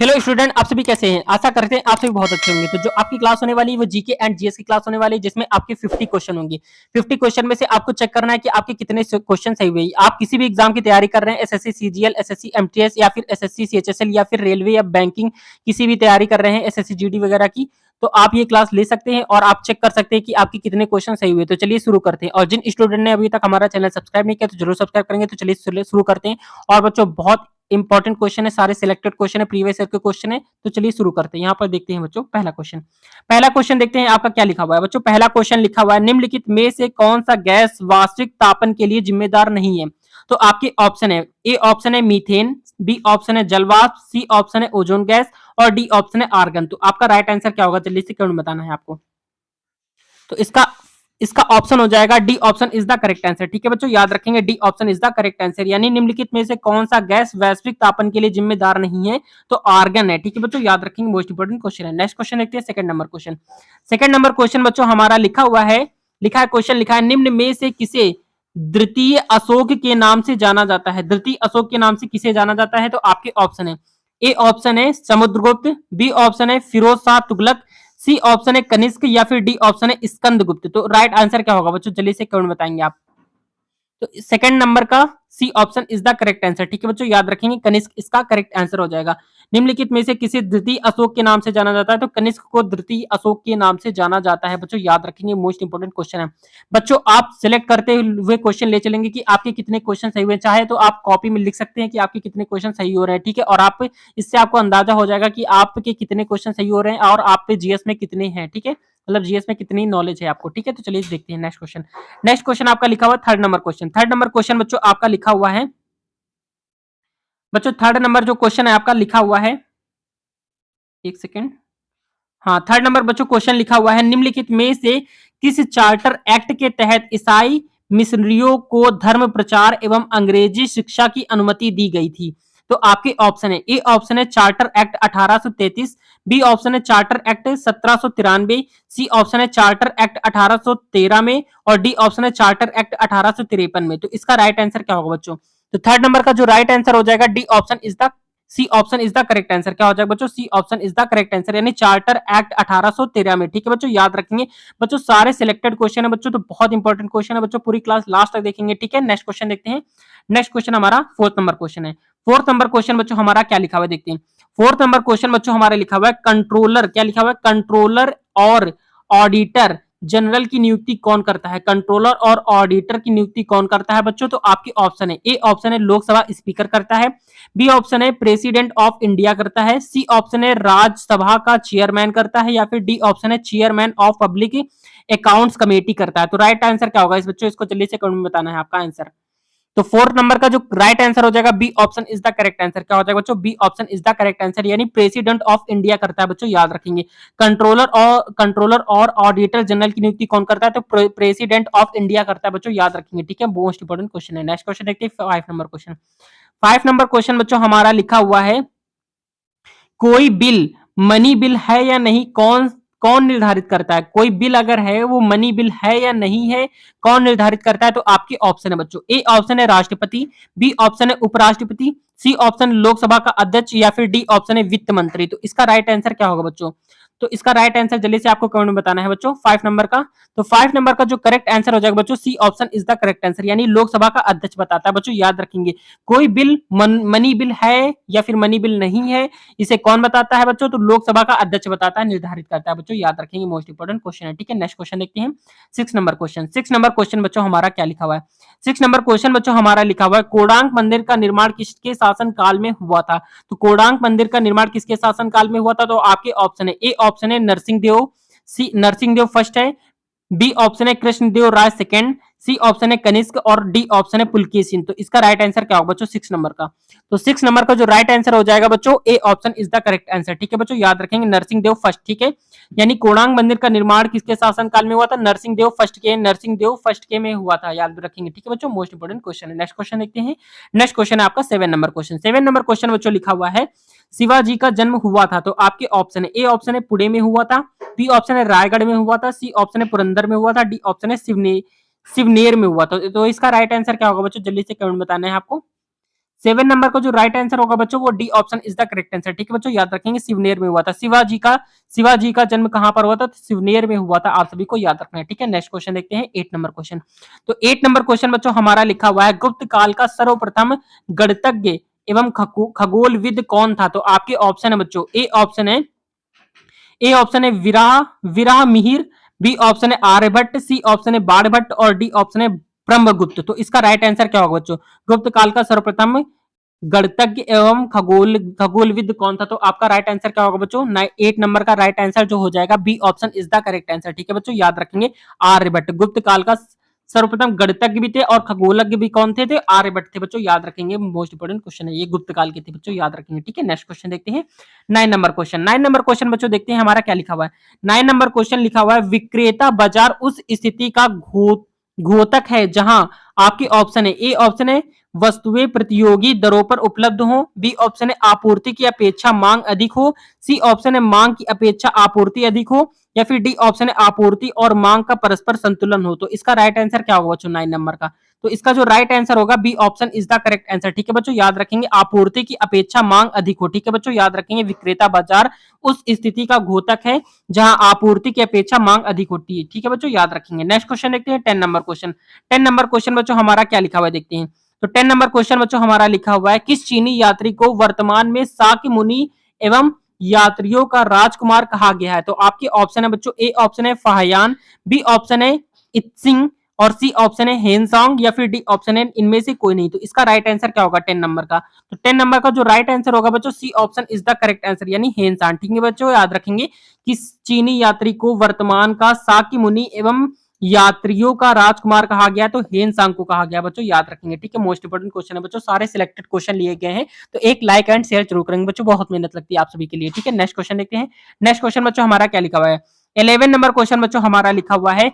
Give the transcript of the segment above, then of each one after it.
Hello student, आप सभी कैसे हैं? आशा करते हैं आप सभी बहुत अच्छे होंगे। तो जो आपकी क्लास होने वाली है वो जीके एंड जीएस की क्लास होने वाली है, जिसमें आपके 50 क्वेश्चन होंगे। 50 क्वेश्चन में से आपको चेक करना है कि आपके कितने क्वेश्चन सही हुए। आप किसी भी एग्जाम की तैयारी कर रहे हैं, एसएससी सीजीएल, एसएससी एमटीएस या फिर एसएससी सीएचएसएल या फिर रेलवे या बैंकिंग, किसी भी तैयारी कर रहे हैं, एसएससी जीडी वगैरह की, तो आप ये क्लास ले सकते हैं और आप चेक कर सकते हैं कि आपके कितने क्वेश्चन सही हुए। तो चलिए शुरू करते हैं। और जिन स्टूडेंट ने अभी तक हमारा चैनल सब्सक्राइब नहीं किया तो जरूर सब्सक्राइब करेंगे। तो चलिए शुरू करते हैं। और बच्चों, बहुत इंपॉर्टेंट क्वेश्चन है, सारे सिलेक्टेड क्वेश्चन है, प्रीवियस ईयर के क्वेश्चन है। तो चलिए शुरू करते हैं। यहाँ पर देखते हैं बच्चों, पहला क्वेश्चन देखते हैं आपका क्या लिखा हुआ है। बच्चों, पहला क्वेश्चन लिखा हुआ है, निम्नलिखित में से कौन सा गैस वास्तविक तापन के लिए जिम्मेदार नहीं है? तो आपके ऑप्शन है, ए ऑप्शन है मीथेन, बी ऑप्शन है जलवाष्प, सी ऑप्शन है ओजोन गैस और डी ऑप्शन है आर्गन। तो आपका राइट आंसर क्या होगा, जल्दी से कमेंट बताना है आपको। तो इसका इसका ऑप्शन हो जाएगा D option is the correct answer. ठीक है बच्चों, याद रखेंगे D option is the correct answer. यानी निम्नलिखित में से कौन सा गैस वैश्विक तापन के लिए जिम्मेदार नहीं है? तो आर्गन है। ठीक है बच्चों, याद रखेंगे, मोस्ट इंपोर्टेंट क्वेश्चन है। नेक्स्ट क्वेश्चन देखते हैं, second number question. Second number question बच्चों हमारा लिखा हुआ है, क्वेश्चन लिखा है, निम्न में से किसे द्वितीय अशोक के नाम से जाना जाता है? द्वितीय अशोक के नाम से किसे जाना जाता है? तो आपके ऑप्शन है, ए ऑप्शन है समुद्रगुप्त, बी ऑप्शन है फिरोज शाह तुगलक, सी ऑप्शन है कनिष्क या फिर डी ऑप्शन है स्कंदगुप्त। तो राइट आंसर क्या होगा बच्चों, जल्दी से कमेंट बताएंगे आप। तो सेकंड नंबर का C option is the correct answer. ठीक है बच्चों, याद रखेंगे, कनिष्क इसका करेक्ट आंसर हो जाएगा। निम्नलिखित में से किसी द्वितीय अशोक के नाम से जाना जाता है? तो कनिष्क को द्वितीय अशोक के नाम से जाना जाता है। बच्चों याद रखेंगे, मोस्ट इंपोर्टेंट क्वेश्चन है। बच्चों आप सिलेक्ट करते हुए क्वेश्चन ले चलेंगे कि आपके कितने क्वेश्चन सही हुए। चाहे तो आप कॉपी में लिख सकते हैं कि आपके कितने क्वेश्चन सही हो रहे हैं। ठीक है, और आप इससे आपको अंदाजा हो जाएगा कि आपके कितने क्वेश्चन सही हो रहे हैं और आप पे जीएस में कितने हैं। ठीक है, मतलब जीएस में कितनी नॉलेज है आपको। ठीक है, तो चलिए देखते हैं नेक्स्ट क्वेश्चन। नेक्स्ट क्वेश्चन आपका लिखा हुआ third number question. Third number question बच्चों आपका लिखा हुआ है, बच्चों थर्ड नंबर जो क्वेश्चन है आपका लिखा हुआ है, एक सेकेंड, हाँ थर्ड नंबर बच्चों क्वेश्चन लिखा हुआ है, निम्नलिखित में से किस चार्टर एक्ट के तहत ईसाई मिशनरियों को धर्म प्रचार एवं अंग्रेजी शिक्षा की अनुमति दी गई थी? तो आपके ऑप्शन है, ए ऑप्शन है चार्टर एक्ट 1833, बी ऑप्शन है चार्टर एक्ट 1793, सी ऑप्शन है चार्टर एक्ट 1813 में और डी ऑप्शन है चार्टर एक्ट 1853 में। तो इसका राइट आंसर क्या होगा बच्चों? तो थर्ड नंबर का जो राइट आंसर हो जाएगा, D option is the C option is the correct answer. क्या हो जाएगा बच्चों? C option is the correct answer, यानी चार्टर एक्ट 1813 में। ठीक है बच्चों, याद रखेंगे। बच्चों सारे सिलेक्टेड क्वेश्चन है बच्चों, तो बहुत इंपॉर्टेंट क्वेश्चन है बच्चों, पूरी क्लास लास्ट तक देखेंगे। ठीक है, नेक्स्ट क्वेश्चन देखते हैं। नेक्स्ट क्वेश्चन हमारा फोर्थ नंबर क्वेश्चन है। फोर्थ नंबर क्वेश्चन बच्चों हमारा क्या लिखा हुआ है, देखते हैं। फोर्थ नंबर क्वेश्चन बच्चों हमारा लिखा हुआ है, कंट्रोलर, क्या लिखा हुआ है, कंट्रोलर और ऑडिटर जनरल की नियुक्ति कौन करता है? कंट्रोलर और ऑडिटर की नियुक्ति कौन करता है बच्चों? तो आपकी ऑप्शन है, ए ऑप्शन है लोकसभा स्पीकर करता है, बी ऑप्शन है प्रेसिडेंट ऑफ इंडिया करता है, सी ऑप्शन है राज्यसभा का चेयरमैन करता है या फिर डी ऑप्शन है chairman of public accounts committee करता है। तो राइट आंसर क्या होगा इस बच्चों, इसको जल्दी से कमेंट में बताना है आपका आंसर। तो फोर्थ नंबर का जो राइट आंसर हो जाएगा, B option is the correct answer. क्या हो जाएगा बच्चों? B option is the correct answer, यानी प्रेसिडेंट ऑफ इंडिया करता है बच्चों, याद रखेंगे। कंट्रोलर और ऑडिटर जनरल की नियुक्ति कौन करता है? तो प्रेसिडेंट ऑफ इंडिया करता है बच्चों, याद रखेंगे। ठीक है, मोस्ट इंपोर्टेंट क्वेश्चन है। नेक्स्ट क्वेश्चन देखते हैं, 5 नंबर क्वेश्चन। 5 नंबर क्वेश्चन बच्चों हमारा लिखा हुआ है, कोई बिल मनी बिल है या नहीं, कौन कौन निर्धारित करता है? कोई बिल अगर है वो मनी बिल है या नहीं है, कौन निर्धारित करता है? तो आपके ऑप्शन है बच्चों, ए ऑप्शन है राष्ट्रपति, बी ऑप्शन है उपराष्ट्रपति, सी ऑप्शन लोकसभा का अध्यक्ष या फिर डी ऑप्शन है वित्त मंत्री। तो इसका राइट आंसर क्या होगा बच्चों? तो इसका राइट आंसर जल्दी से आपको कमेंट में बताना है बच्चों, 5 नंबर का। तो 5 नंबर का जो करेक्ट आंसर हो जाएगा बच्चों, C option is the correct answer, यानी लोकसभा का अध्यक्ष बताता है बच्चों, याद रखेंगे। कोई बिल मनी बिल है या फिर मनी बिल नहीं है, इसे कौन बताता है बच्चों? तो लोकसभा का अध्यक्ष बताता है, निर्धारित करता है बच्चों, याद रखेंगे, मोस्ट इंपोर्टेंट क्वेश्चन है। ठीक है, नेक्स्ट क्वेश्चन देखते हैं, 6 नंबर क्वेश्चन। 6 नंबर क्वेश्चन बच्चों हमारा क्या लिखा हुआ है? 6 नंबर क्वेश्चन बच्चों हमारा लिखा हुआ है, कोणार्क मंदिर का निर्माण किसके शासन काल में हुआ था? तो कोणार्क मंदिर का निर्माण किसके शासन काल में हुआ था? तो आपके ऑप्शन है, ए ऑप्शन है नरसिंह देव, सी नरसिंह देव फर्स्ट है, बी ऑप्शन है कृष्णदेव राय सेकंड, सी ऑप्शन है कनिष्क और डी ऑप्शन है पुलकेशिन। तो इसका राइट आंसर क्या होगा बच्चों 6 नंबर का? तो 6 नंबर का जो राइट आंसर हो जाएगा बच्चों, A option is the correct answer. ठीक है बच्चों, याद रखेंगे, नरसिंह देव फर्स्ट। ठीक है, यानी कोणार्क मंदिर का निर्माण किसके शासन काल में हुआ था? नरसिंह देव फर्स्ट के में हुआ था, याद रखेंगे। ठीक है बच्चों, मोस्ट इंपोर्टेंट क्वेश्चन है। नेक्स्ट क्वेश्चन देखते हैं। नेक्स्ट क्वेश्चन है आपका 7 नंबर क्वेश्चन। 7 नंबर क्वेश्चन बच्चों लिखा हुआ है, शिवाजी का जन्म हुआ था, तो आपके ऑप्शन है, ए ऑप्शन है पुणे में हुआ था, बी ऑप्शन है रायगढ़ में हुआ था, सी ऑप्शन है पुरंदर में हुआ था, डी ऑप्शन है शिवनेर में हुआ था। तो इसका राइट आंसर क्या होगा बच्चों, जल्दी से कमेंट बताना है आपको। 7 नंबर का जो राइट आंसर होगा बच्चों वो D option is the correct answer. ठीक है बच्चों, याद रखेंगे सिवनेर में हुआ था। शिवाजी का जन्म कहां पर हुआ था? सिवनेर में हुआ था, आप सभी को याद रखना है। ठीक है, नेक्स्ट क्वेश्चन देखते हैं 8 नंबर क्वेश्चन। तो 8 नंबर क्वेश्चन बच्चों हमारा लिखा हुआ है, गुप्त काल का सर्वप्रथम गणितज्ञ एवं खगोलविद कौन था? तो आपके ऑप्शन है बच्चों, ए ऑप्शन है विराह मिहिर, बी ऑप्शन है आर्यभट्ट, सी ऑप्शन है बाणभट्ट और डी ऑप्शन है ब्रह्मगुप्त। तो इसका राइट आंसर क्या होगा बच्चों? गुप्त काल का सर्वप्रथम गणितज्ञ एवं खगोलविद कौन था? तो आपका राइट आंसर क्या होगा बच्चों? 8 नंबर का राइट आंसर जो हो जाएगा B option is the correct answer. ठीक है बच्चों, याद रखेंगे आर्यभट्ट। गुप्त काल का सर्वप्रथम गणितज्ञ भी थे और खगोलज्ञ भी कौन थे? आर्यभट्ट थे बच्चों, याद रखेंगे। मोस्ट इंपोर्टेंट क्वेश्चन है ये, गुप्त काल के थे बच्चों, याद रखेंगे। ठीक है, नेक्स्ट क्वेश्चन देखते हैं 9 नंबर क्वेश्चन। 9 नंबर क्वेश्चन बच्चों देखते हैं हमारा क्या लिखा हुआ है। 9 नंबर क्वेश्चन लिखा हुआ है, विक्रेता बाजार उस स्थिति का घोतक है जहां आपके ऑप्शन है, ए ऑप्शन है वस्तुएं प्रतियोगी दरों पर उपलब्ध हो, बी ऑप्शन है आपूर्ति की अपेक्षा मांग अधिक हो, सी ऑप्शन है मांग की अपेक्षा आपूर्ति अधिक हो, या फिर डी ऑप्शन है आपूर्ति और मांग का परस्पर संतुलन हो। तो इसका राइट आंसर क्या होगा बच्चों 9 नंबर का? तो इसका जो राइट आंसर होगा B option is the correct answer. ठीक है बच्चों, याद रखेंगे आपूर्ति की अपेक्षा मांग अधिक हो। ठीक है बच्चों, याद रखेंगे विक्रेता बाजार उस स्थिति का घोतक है जहां आपूर्ति की अपेक्षा मांग अधिक होती है। ठीक है बच्चों, याद रखेंगे। नेक्स्ट क्वेश्चन देखते हैं 10 नंबर क्वेश्चन। 10 नंबर क्वेश्चन बच्चों हमारा क्या लिखा हुआ है देखते हैं। तो 10 नंबर क्वेश्चन बच्चों हमारा लिखा हुआ है, किस चीनी यात्री को वर्तमान में शाक्य मुनि एवं यात्रियों का राजकुमार कहा गया है? तो आपके ऑप्शन है बच्चों, ए ऑप्शन है फाहियान, बी ऑप्शन है इत्सिंग और सी ऑप्शन है हेनसोंग, या फिर डी ऑप्शन है इनमें से कोई नहीं। तो इसका राइट आंसर क्या होगा 10 नंबर का? तो 10 नंबर का जो राइट आंसर होगा बच्चों C option is the correct answer, यानी हेनसांग। ठीक है बच्चों, याद रखेंगे किस चीनी यात्री को वर्तमान का शाक्य मुनि एवं यात्रियों का राजकुमार कहा गया, तो हेनसांग को कहा गया बच्चों, याद रखेंगे। ठीक है, मोस्ट इंपोर्टेंट क्वेश्चन है बच्चों, सारे सिलेक्टेड क्वेश्चन लिए गए हैं, तो एक लाइक एंड शेयर जरूर करेंगे बच्चों, बहुत मेहनत लगती है आप सभी के लिए। ठीक है, नेक्स्ट क्वेश्चन देखते हैं। नेक्स्ट क्वेश्चन बच्चों हमारा क्या लिखा हुआ है। 11 नंबर क्वेश्चन बच्चों हमारा लिखा हुआ है,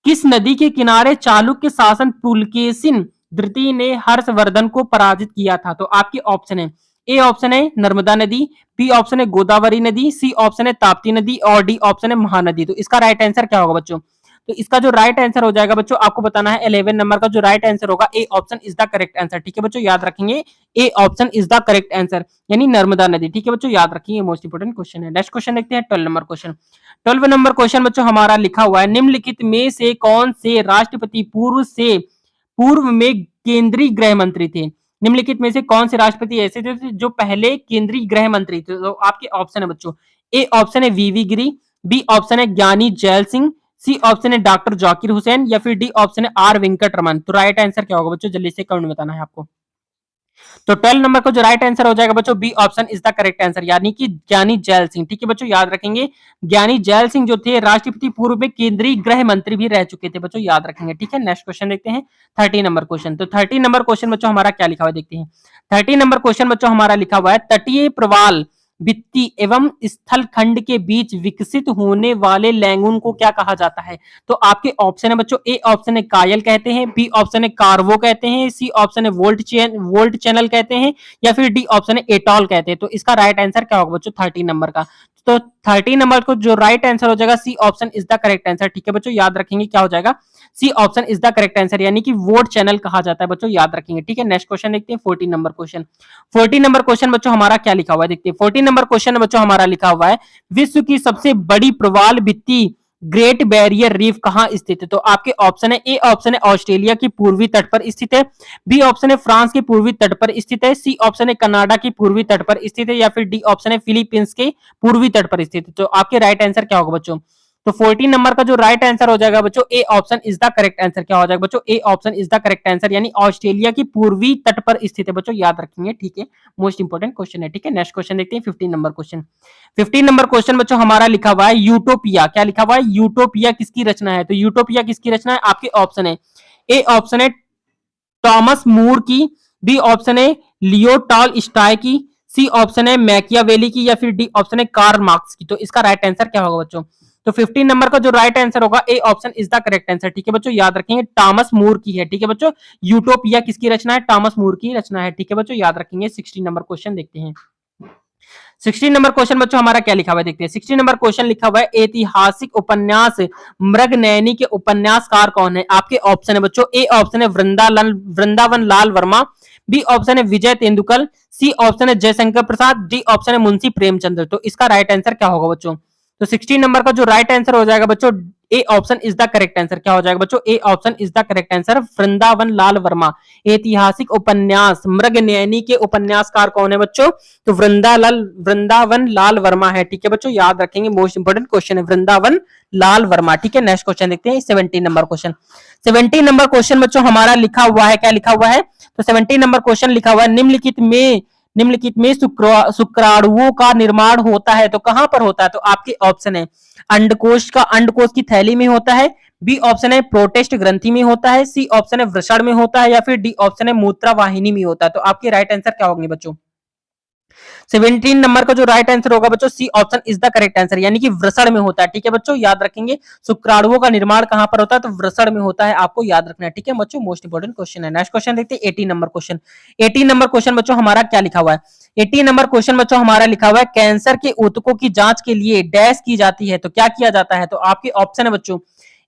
किस नदी के किनारे चालुक्य शासन पुलकेशिन द्वितीय ने हर्षवर्धन को पराजित किया था? तो आपके ऑप्शन है, ए ऑप्शन है नर्मदा नदी, बी ऑप्शन है गोदावरी नदी, सी ऑप्शन है ताप्ती नदी और डी ऑप्शन है महानदी। तो इसका राइट आंसर क्या होगा बच्चों? तो इसका जो राइट आंसर हो जाएगा बच्चों, आपको बताना है 11 नंबर का जो राइट आंसर होगा ए option is the correct answer. ठीक है बच्चों, याद रखेंगे ए option is the correct answer, यानी नर्मदा नदी। ठीक है बच्चों, याद रखिए, मोस्ट इंपोर्टेंट क्वेश्चन है। नेक्स्ट क्वेश्चन देखते हैं 12 नंबर क्वेश्चन। 12 नंबर क्वेश्चन बच्चों हमारा लिखा हुआ है, निम्नलिखित में से कौन से राष्ट्रपति पूर्व में केंद्रीय गृह मंत्री थे? निम्नलिखित में से कौन से राष्ट्रपति ऐसे थे जो पहले केंद्रीय गृह मंत्री थे? तो आपके ऑप्शन है बच्चों, ए ऑप्शन है वीवी गिरी, बी ऑप्शन है ज्ञानी जैल सिंह, सी ऑप्शन है डॉक्टर जाकिर हुसैन, या फिर डी ऑप्शन है आर वेंकट रमन। तो राइट आंसर क्या होगा बच्चों, जल्दी से कमेंट में बताना है आपको। तो 12 नंबर का जो राइट आंसर हो जाएगा बच्चों B option is the correct answer, यानी कि ज्ञानी जैल सिंह। ठीक है बच्चों, याद रखेंगे ज्ञानी जैल सिंह जो थे राष्ट्रपति पूर्व में केंद्रीय गृह मंत्री भी रह चुके थे बच्चों, याद रखेंगे। ठीक है, नेक्स्ट क्वेश्चन देखते हैं 30 नंबर क्वेश्चन। तो 30 नंबर क्वेश्चन बच्चों हमारा क्या लिखा हुआ देखते हैं। 30 नंबर क्वेश्चन बच्चों हमारा लिखा हुआ है, तटीय प्रवाल भित्ति एवं स्थल खंड के बीच विकसित होने वाले लैंगून को क्या कहा जाता है? तो आपके ऑप्शन है बच्चों, ए ऑप्शन है कायल कहते हैं, बी ऑप्शन है कार्वो कहते हैं, सी ऑप्शन है वोल्ट चैनल कहते हैं, या फिर डी ऑप्शन है एटॉल कहते हैं। तो इसका राइट आंसर क्या होगा बच्चों 30 नंबर का? तो 30 नंबर को जो राइट आंसर हो जाएगा C option is the correct answer. ठीक है बच्चों, याद रखेंगे क्या हो जाएगा, C option is the correct answer, यानी कि वोट चैनल कहा जाता है बच्चों, याद रखेंगे। ठीक है, नेक्स्ट क्वेश्चन देखते हैं 14 नंबर क्वेश्चन। 14 नंबर क्वेश्चन बच्चों हमारा क्या लिखा हुआ है देखते हैं। 14 नंबर क्वेश्चन बच्चों हमारा लिखा हुआ है, विश्व की सबसे बड़ी प्रवाल भित्ति ग्रेट बैरियर रीफ कहां स्थित है? तो आपके ऑप्शन है, ए ऑप्शन है ऑस्ट्रेलिया की पूर्वी तट पर स्थित है, बी ऑप्शन है फ्रांस के पूर्वी तट पर स्थित है, सी ऑप्शन है कनाडा की पूर्वी तट पर स्थित है, या फिर डी ऑप्शन है फिलीपींस के पूर्वी तट पर स्थित है। तो आपके राइट आंसर क्या होगा बच्चों? तो 14 नंबर का जो राइट आंसर हो जाएगा बच्चों A option is the correct answer. क्या हो जाएगा बच्चों? A option is the correct answer, यानी ऑस्ट्रेलिया की पूर्वी तट पर स्थित है बच्चों, याद रखेंगे। ठीक है, मोस्ट इंपोर्टेंट क्वेश्चन है। ठीक है, नेक्स्ट क्वेश्चन देखते हैं 15 नंबर क्वेश्चन। 15 नंबर क्वेश्चन बच्चों हमारा लिखा हुआ है, यूटोपिया। क्या लिखा हुआ है? यूटोपिया किसकी रचना है? तो यूटोपिया किसकी रचना है? आपके ऑप्शन है, ए ऑप्शन है टॉमस मूर की, बी ऑप्शन है लियो टॉलस्टॉय की, सी ऑप्शन है मैकियावेली की, या फिर डी ऑप्शन है कार्ल मार्क्स की। तो इसका राइट आंसर क्या होगा बच्चों? तो 15 नंबर का जो राइट आंसर होगा ए option is the correct answer. ठीक है बच्चों, याद रखेंगे टॉमस मूर की है। ठीक है बच्चों, यूटोपिया किसकी रचना है? टॉमस मूर की रचना है। ठीक है बच्चों, याद रखेंगे। 16 नंबर क्वेश्चन देखते हैं। 16 नंबर क्वेश्चन बच्चों हमारा क्या लिखा हुआ है देखते हैं। 16 नंबर क्वेश्चन लिखा हुआ है, ऐतिहासिक उपन्यास मृगनयनी के उपन्यासकार कौन है? आपके ऑप्शन है बच्चों, ए ऑप्शन है वृंदावन लाल वर्मा, बी ऑप्शन है विजय तेंदुलकर, सी ऑप्शन है जयशंकर प्रसाद, डी ऑप्शन है मुंशी प्रेमचंद्र। तो इसका राइट आंसर क्या होगा बच्चों? तो 16 नंबर का जो राइट आंसर हो जाएगा बच्चों, A option is the correct answer. क्या हो जाएगा बच्चों? A option is the correct answer, Vrindavan Lal Verma. ऐतिहासिक उपन्यास मृगनयनी के उपन्यासकार कौन है बच्चों? तो वृंदावन लाल वर्मा है। ठीक है बच्चों, याद रखेंगे, मोस्ट इंपोर्टेंट क्वेश्चन है वृंदावन लाल वर्मा। ठीक है, नेक्स्ट क्वेश्चन देखते हैं 17 नंबर क्वेश्चन। 17 नंबर क्वेश्चन बच्चों हमारा लिखा हुआ है, क्या लिखा हुआ है? तो 17 नंबर क्वेश्चन लिखा हुआ है, निम्नलिखित में शुक्राणुओं का निर्माण होता है, तो कहां पर होता है? तो आपके ऑप्शन है अंडकोश की थैली में होता है, बी ऑप्शन है प्रोटेस्ट ग्रंथि में होता है, सी ऑप्शन है वृषण में होता है, या फिर डी ऑप्शन है मूत्रवाहिनी में होता है। तो आपके राइट आंसर क्या होंगे बच्चों? 17 नंबर का जो राइट आंसर होगा बच्चों, C option is the correct answer, यानी कि वृषण में होता है। ठीक है बच्चों, याद रखेंगे, शुक्राणुओं का निर्माण कहां पर होता है? तो वृषण में होता है, आपको याद रखना है। ठीक है बच्चों, मोस्ट इंपोर्टेंट क्वेश्चन है। नेक्स्ट क्वेश्चन देखते हैं 18 नंबर क्वेश्चन। 18 नंबर क्वेश्चन बच्चों हमारा क्या लिखा हुआ है? 18 नंबर क्वेश्चन बच्चों हमारा लिखा हुआ है, कैंसर के ऊतकों की जांच के लिए डैश की जाती है, तो क्या किया जाता है? तो आपके ऑप्शन है बच्चों,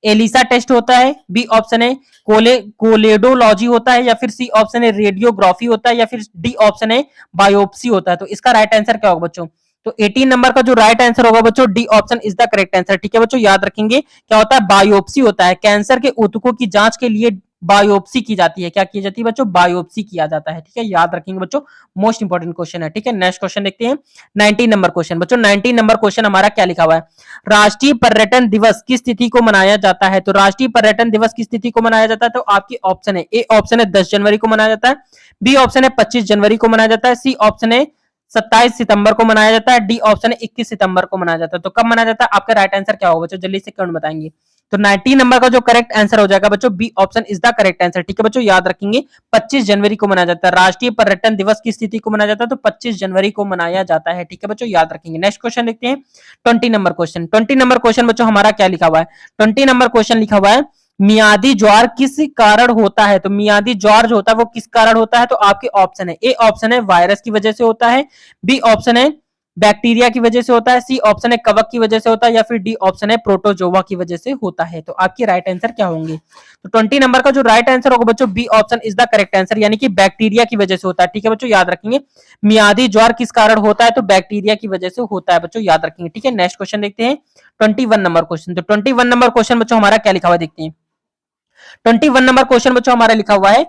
एलिसा टेस्ट होता है, बी ऑप्शन है कोलेडोलॉजी होता है, या फिर सी ऑप्शन है रेडियोग्राफी होता है, या फिर डी ऑप्शन है बायोप्सी होता है। तो इसका राइट आंसर क्या होगा बच्चों? तो 18 नंबर का जो राइट आंसर होगा बच्चों, D option is the correct answer. ठीक है बच्चों, याद रखेंगे, क्या होता है? बायोप्सी होता है। कैंसर के ऊतकों की जांच के लिए बायोप्सी की जाती है। क्या की जाती है बच्चों? बायोप्सी किया जाता है। ठीक है, याद रखेंगे बच्चों, मोस्ट इंपोर्टेंट क्वेश्चन है। ठीक है, नेक्स्ट क्वेश्चन देखते हैं 19 नंबर क्वेश्चन। बच्चों 19 नंबर क्वेश्चन हमारा क्या लिखा हुआ है? राष्ट्रीय पर्यटन दिवस किस तिथि को मनाया जाता है? तो राष्ट्रीय पर्यटन दिवस किस तिथि को मनाया जाता है? तो आपकी ऑप्शन है, ए ऑप्शन है 10 जनवरी को मनाया जाता है, बी ऑप्शन है 25 जनवरी को मनाया जाता है, सी ऑप्शन है 27 सितंबर को मनाया जाता है, डी ऑप्शन है 21 सितंबर को मनाया जाता है। तो कब मनाया जाता है? आपका राइट आंसर क्या होगा बच्चों? जल्दी से कमेंट बताएंगे। तो 19 नंबर का जो करेक्ट आंसर हो जाएगा बच्चों, B option is the correct answer. ठीक है बच्चों, याद रखेंगे, 25 जनवरी को मनाया जाता है। राष्ट्रीय पर्यटन दिवस किस तिथि को मनाया जाता है? तो 25 जनवरी को मनाया जाता है। ठीक है बच्चों, याद रखेंगे। नेक्स्ट क्वेश्चन देखते हैं 20 नंबर क्वेश्चन। 20 नंबर क्वेश्चन बच्चों हमारा क्या लिखा हुआ है? 20 नंबर क्वेश्चन लिखा हुआ है, मियादी ज्वार किस कारण होता है? तो मियादी ज्वार जो होता है वो किस कारण होता है? तो आपके ऑप्शन है, ए ऑप्शन है वायरस की वजह से होता है, बी ऑप्शन है बैक्टीरिया की वजह से होता है, सी ऑप्शन है कवक की वजह से होता है, या फिर डी ऑप्शन है प्रोटोजोवा की वजह से होता है। तो आपके राइट आंसर क्या होंगे? तो 20 नंबर का जो राइट आंसर होगा बच्चों, B option is the correct answer, यानी कि बैक्टीरिया की वजह से होता है। ठीक है बच्चों, याद रखेंगे, मियादी ज्वार किस कारण होता है? तो बैक्टीरिया की वजह से होता है बच्चों, याद रखेंगे। ठीक है, नेक्स्ट क्वेश्चन देखते हैं 21 नंबर क्वेश्चन। तो 21 नंबर क्वेश्चन बच्चों हमारा क्या लिखा हुआ देखते हैं। 21 नंबर क्वेश्चन बच्चों हमारा लिखा हुआ है,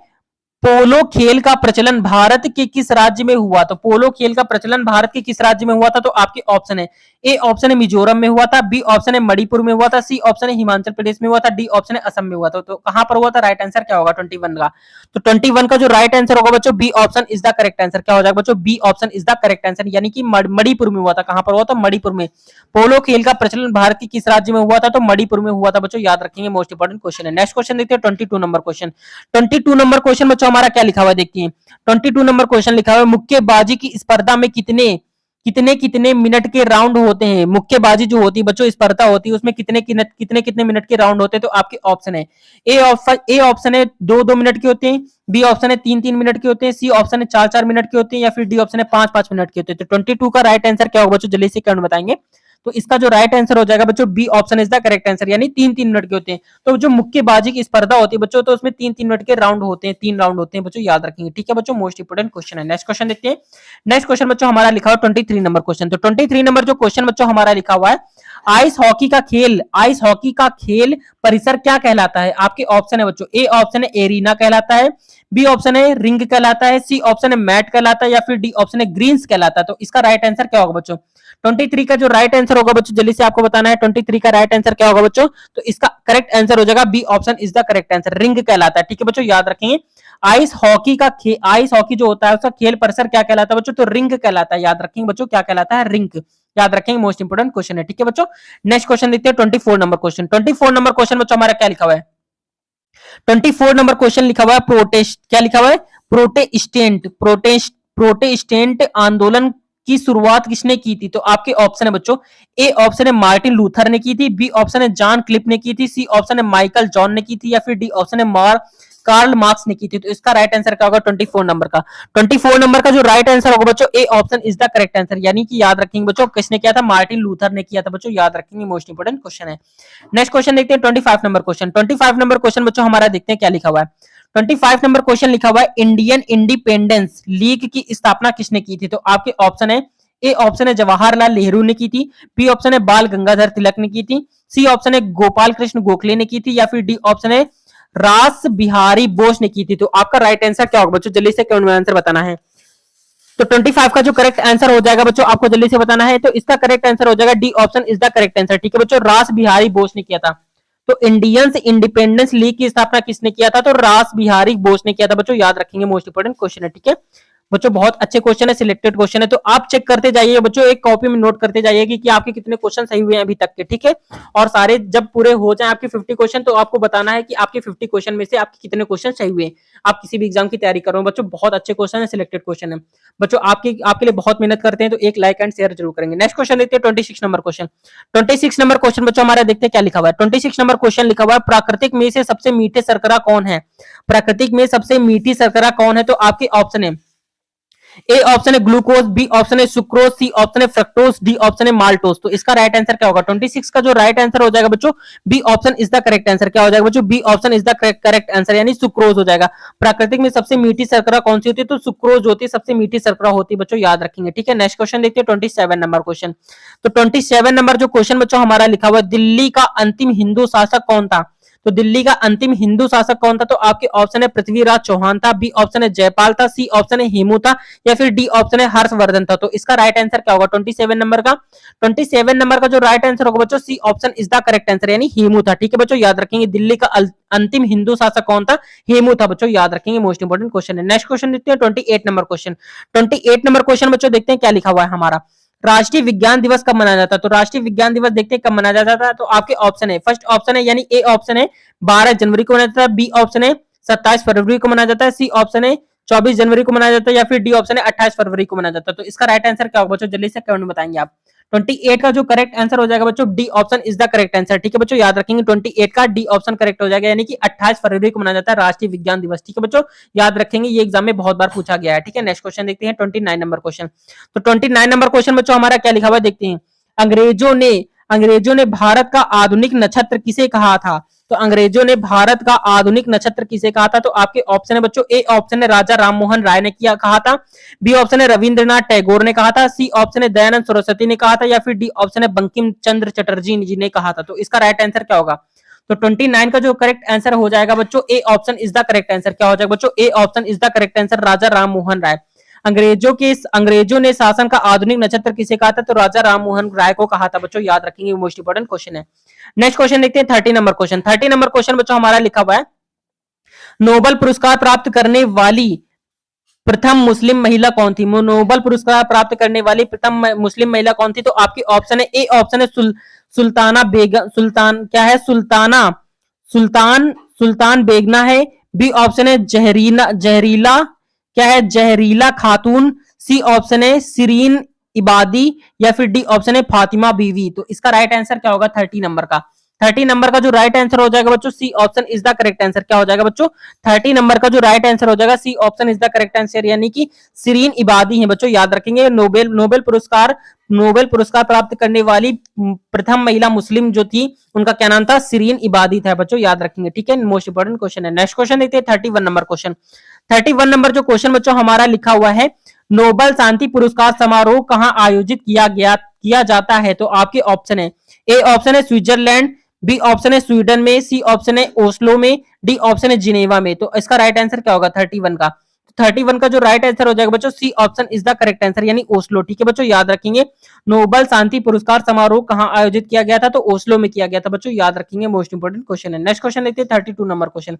पोलो खेल का प्रचलन भारत के किस राज्य में हुआ? तो पोलो खेल का प्रचलन भारत के किस राज्य में हुआ था? तो आपके ऑप्शन है, ए ऑप्शन है मिजोरम में हुआ था, बी ऑप्शन है मणिपुर में हुआ था, सी ऑप्शन है हिमाचल प्रदेश में हुआ था, डी ऑप्शन है असम में हुआ था। तो कहां पर हुआ था? राइट आंसर क्या होगा 21 का? तो 21 का जो राइट आंसर होगा बच्चों, B option is the correct answer. क्या हो जाएगा बच्चों? B option is the correct answer, यानी कि मणिपुर में हुआ था। कहां पर हुआ था? मणिपुर में। पोलो खेल का प्रचलन भारत के किस राज्य में हुआ था? तो मणिपुर में हुआ था बच्चों, याद रखेंगे, मोस्ट इंपोर्टेंट क्वेश्चन है। नेक्स्ट क्वेश्चन देखते हैं 22 नंबर क्वेश्चन। 22 नंबर क्वेश्चन बच्चों हमारा क्या लिखा हुआ देखते हैं। 22 नंबर क्वेश्चन लिखा हुआ है, मुक्केबाजी की स्पर्धा में कितने कितने कितने मिनट के राउंड होते हैं? मुक्केबाजी जो होती है बच्चों, स्पर्धा होती है, उसमें कितने कितने कितने मिनट के राउंड होते हैं? तो आपके ऑप्शन है, ए ऑप्शन है 2-2 मिनट के होते हैं, बी ऑप्शन है 3-3 मिनट के होते हैं, सी ऑप्शन है 4-4 मिनट के होते हैं, या फिर डी ऑप्शन है 5-5 मिनट के होते हैं। तो 22 का राइट आंसर क्या होगा बच्चों? जल्दी से कमेंट बताएंगे। तो इसका जो राइट आंसर हो जाएगा बच्चों, B option is the correct answer, यानी 3-3 मिनट के होते हैं। तो जो मुक्केबाजी की स्पर्धा होती है बच्चों, तो उसमें 3-3 मिनट के राउंड होते हैं, 3 राउंड होते हैं बच्चों, याद रखेंगे। ठीक है बच्चों, मोस्ट इंपोर्टेंट क्वेश्चन है। नेक्स्ट क्वेश्चन देखते हैं। नेक्स्ट क्वेश्चन बच्चों हमारा लिखा हुआ 23 नंबर क्वेश्चन। तो 23 नंबर जो क्वेश्चन बच्चों हमारा लिखा हुआ है, आइस हॉकी का खेल परिसर क्या कहलाता है? आपके ऑप्शन है बच्चों, ए ऑप्शन है एरिना कहलाता है, बी ऑप्शन है रिंग कहलाता है, सी ऑप्शन है मैट कहलाता है, या फिर डी ऑप्शन है ग्रीन्स कहलाता है। तो इसका राइट आंसर क्या होगा बच्चों? 23 का जो राइट आंसर होगा बच्चों, जल्दी से आपको बताना है 23 का राइट आंसर क्या होगा बच्चों। तो इसका करेक्ट आंसर हो जाएगा, B option is the correct answer, ring कहलाता है। ठीक है बच्चों, याद रखेंगे, आइस हॉकी जो होता है उसका खेल परिसर क्या कहलाता है बच्चों? तो रिंग कहलाता है। याद रखेंगे बच्चों, क्या कहलाता है? रिंग। याद रखेंगे, मोस्ट इंपोर्टेंट क्वेश्चन है। ठीक है बच्चों, नेक्स्ट क्वेश्चन देखते हैं 24 नंबर क्वेश्चन। 24 नंबर क्वेश्चन बच्चों हमारा क्या लिखा हुआ है? 24 नंबर क्वेश्चन लिखा हुआ है प्रोटेस्ट, क्या लिखा हुआ है? प्रोटेस्टेंट आंदोलन की शुरुआत किसने की थी? तो आपके ऑप्शन है बच्चों, ए ऑप्शन है मार्टिन लूथर ने की थी, बी ऑप्शन है जॉन क्लिप ने की थी, सी ऑप्शन है माइकल जॉन ने की थी, या फिर डी ऑप्शन है कार्ल मार्क्स ने की थी। तो इसका राइट आंसर क्या होगा 24 नंबर का? 24 नंबर का जो राइट आंसर होगा बच्चों, A option is the correct answer, यानी कि याद रखेंगे बच्चों, किसने किया था? मार्टिन लूथर ने किया था बच्चों, याद रखेंगे, मोस्ट इंपोर्टेंट क्वेश्चन है। नेक्स्ट क्वेश्चन देखते हैं 25 नंबर क्वेश्चन। 25 नंबर क्वेश्चन बच्चों हमारा देखते हैं क्या लिखा हुआ है। 25 नंबर क्वेश्चन लिखा हुआ है इंडियन इंडिपेंडेंस लीग की स्थापना किसने की थी? तो आपके ऑप्शन है, ए ऑप्शन है जवाहरलाल नेहरू ने की थी, बी ऑप्शन है बाल गंगाधर तिलक ने की थी, सी ऑप्शन है गोपाल कृष्ण गोखले ने की थी, या फिर डी ऑप्शन है रास बिहारी बोस ने की थी। तो आपका राइट आंसर क्या होगा बच्चों? जल्दी से कमेंट में आंसर बताना है। तो 25 का जो करेक्ट आंसर हो जाएगा बच्चों, आपको जल्दी से बताना है। तो इसका करेक्ट आंसर हो जाएगा D option is the correct answer. ठीक है बच्चों, रास बिहारी बोस ने किया था। तो इंडियंस इंडिपेंडेंस लीग की स्थापना किसने किया था? तो रास बिहारी बोस ने किया था बच्चों, याद रखेंगे, मोस्ट इंपोर्टेंट क्वेश्चन है। ठीक है बच्चों, बहुत अच्छे क्वेश्चन है, सिलेक्टेड क्वेश्चन है, तो आप चेक करते जाइए बच्चों, एक कॉपी में नोट करते जाइए कि आपके कितने क्वेश्चन सही हुए हैं अभी तक के। ठीक है, और सारे जब पूरे हो जाए आपके 50 क्वेश्चन, तो आपको बताना है कि आपके 50 क्वेश्चन में से आपके कितने क्वेश्चन सही हुए। आप किसी भी एग्जाम की तैयारी करो बच्चों, बहुत अच्छे क्वेश्चन है, सिलेक्टेड क्वेश्चन है बच्चों, आपके लिए बहुत मेहनत करते हैं, तो एक लाइक एंड शेयर जरूर करेंगे। नेक्स्ट क्वेश्चन देखते हैं 26 नंबर क्वेश्चन। 26 नंबर क्वेश्चन बच्चों हमारा देखते हैं क्या लिखा हुआ है। 26 नंबर क्वेश्चन लिखा हुआ है प्राकृतिक में से सबसे मीठे शर्करा कौन है? प्राकृतिक में सबसे मीठी शर्करा कौन है? तो आपके ऑप्शन है, ए ऑप्शन है ग्लूकोज, बी ऑप्शन है सुक्रोज, सी ऑप्शन है फ्रक्टोज, डी ऑप्शन है माल्टोज। तो इसका राइट आंसर क्या होगा? 26 का जो राइट आंसर हो जाएगा बच्चों, B option is the correct answer. क्या हो जाएगा बच्चों? B option is the correct answer, यानी सुक्रोज हो जाएगा। प्राकृतिक में सबसे मीठी शर्करा कौन सी होती है? तो सुक्रोज होती है, सबसे मीठी शर्करा होती है बच्चों, याद रखेंगे। ठीक है, नेक्स्ट क्वेश्चन देखते हैं 27 नंबर क्वेश्चन। तो 27 नंबर जो क्वेश्चन बच्चों हमारा लिखा हुआ है, दिल्ली का अंतिम हिंदू शासक कौन था? तो दिल्ली का अंतिम हिंदू शासक कौन था? तो आपके ऑप्शन है पृथ्वीराज चौहान था, बी ऑप्शन है जयपाल था, सी ऑप्शन है हेमू था, या फिर डी ऑप्शन है हर्षवर्धन था। तो इसका राइट आंसर क्या होगा 27 नंबर का? 27 नंबर का जो राइट आंसर होगा बच्चों, C option is the correct answer, यानी हेमू था। ठीक है बच्चों, याद रखेंगे, दिल्ली का अंतिम हिंदू शासक कौन था? हेमू था बच्चों, याद रखेंगे, मोस्ट इंपोर्टेंट क्वेश्चन है। नेक्स्ट क्वेश्चन देखते हैं 28 नंबर क्वेश्चन। 28 नंबर क्वेश्चन बच्चों देखते हैं क्या लिखा हुआ है हमारा। राष्ट्रीय विज्ञान दिवस कब मनाया जाता है? तो राष्ट्रीय विज्ञान दिवस देखते हैं कब मनाया जाता है। तो आपके ऑप्शन है, फर्स्ट ऑप्शन है यानी ए ऑप्शन है 12 जनवरी को मनाया जाता है, बी ऑप्शन है 27 फरवरी को मनाया जाता है, सी ऑप्शन है 24 जनवरी को मनाया जाता है, या फिर डी ऑप्शन है 28 फरवरी को मनाया जाता है। तो इसका राइट आंसर क्या होगा बच्चों? जल्दी से कमेंट में बताएंगे आप। 28 का जो करेक्ट आंसर हो जाएगा बच्चों, D option is the correct answer. ठीक है बच्चों, याद रखेंगे 28 का डी ऑप्शन करेक्ट हो जाएगा, यानी कि 28 फरवरी को मनाया जाता है राष्ट्रीय विज्ञान दिवस। ठीक है बच्चों, याद रखेंगे, ये एग्जाम में बहुत बार पूछा गया है। ठीक है, नेक्स्ट क्वेश्चन देखते हैं 29 नंबर क्वेश्चन। तो 29 नंबर क्वेश्चन बच्चों हमारा क्या लिखा हुआ है देखते हैं। अंग्रेजों ने भारत का आधुनिक नक्षत्र किसे कहा था? तो अंग्रेजों ने भारत का आधुनिक नक्षत्र किसे कहा था? तो आपके ऑप्शन है बच्चों, ए ऑप्शन है राजा राममोहन राय ने किया कहा था, बी ऑप्शन है रविंद्रनाथ टैगोर ने कहा था, सी ऑप्शन है दयानंद सरस्वती ने कहा था, या फिर डी ऑप्शन है बंकिम चंद्र चटर्जी जी ने कहा था। तो इसका राइट आंसर क्या होगा? तो 29 का जो करेक्ट आंसर हो जाएगा बच्चों, A option is the correct answer. क्या हो जाएगा बच्चों? A option is the correct answer, Raja Rammohan Roy. अंग्रेजों ने शासन का आधुनिक नक्षत्र किसे कहा था? तो राजा राममोहन राय को कहा था बच्चों, याद रखेंगे, मोस्ट इंपोर्टेंट क्वेश्चन है। नेक्स्ट क्वेश्चन देखते हैं 30 नंबर क्वेश्चन। 30 नंबर क्वेश्चन बच्चों हमारा लिखा हुआ है, नोबेल पुरस्कार प्राप्त करने वाली प्रथम मुस्लिम महिला कौन थी? नोबेल पुरस्कार प्राप्त करने वाली प्रथम मुस्लिम महिला कौन थी? तो आपकी ऑप्शन है, ए ऑप्शन है सुल्ताना बेगम, सुल्तान क्या है, सुल्तान बेगना है, बी ऑप्शन है जहरीला क्या है, जहरीला खातून, सी ऑप्शन है सीरीन इबादी, या फिर डी ऑप्शन है फातिमा बीवी। तो इसका राइट आंसर क्या होगा 30 नंबर का? 30 नंबर का जो राइट आंसर हो जाएगा बच्चों, C option is the correct answer. क्या हो जाएगा बच्चों? 30 नंबर का जो राइट आंसर हो जाएगा, C option is the correct answer, यानी कि सीरीन इबादी है बच्चों, याद रखेंगे। नोबेल पुरस्कार प्राप्त करने वाली प्रथम महिला मुस्लिम जो थी, उनका क्या नाम था? सीरीन इबादी था बच्चों, याद रखेंगे। ठीक है, मोस्ट इंपोर्टेंट क्वेश्चन है। नेक्स्ट क्वेश्चन देखते हैं 31 नंबर क्वेश्चन। 31 नंबर जो क्वेश्चन बच्चों हमारा लिखा हुआ है, नोबेल शांति पुरस्कार समारोह कहां आयोजित किया जाता है? तो आपके ऑप्शन है, ए ऑप्शन है स्विट्जरलैंड, बी ऑप्शन है स्वीडन में, सी ऑप्शन है ओस्लो में, डी ऑप्शन है जिनेवा में। तो इसका राइट आंसर क्या होगा 31 का? 31 का जो राइट आंसर हो जाएगा बच्चों, C option is the correct answer, यानी ओस्लो। ठीक है बच्चों, याद रखेंगे, नोबेल शांति पुरस्कार समारोह कहां आयोजित किया गया था? तो ओस्लो में किया गया था बच्चों, याद रखेंगे, मोस्ट इंपोर्टेंट क्वेश्चन है। नेक्स्ट क्वेश्चन देखते हैं 32 नंबर क्वेश्चन।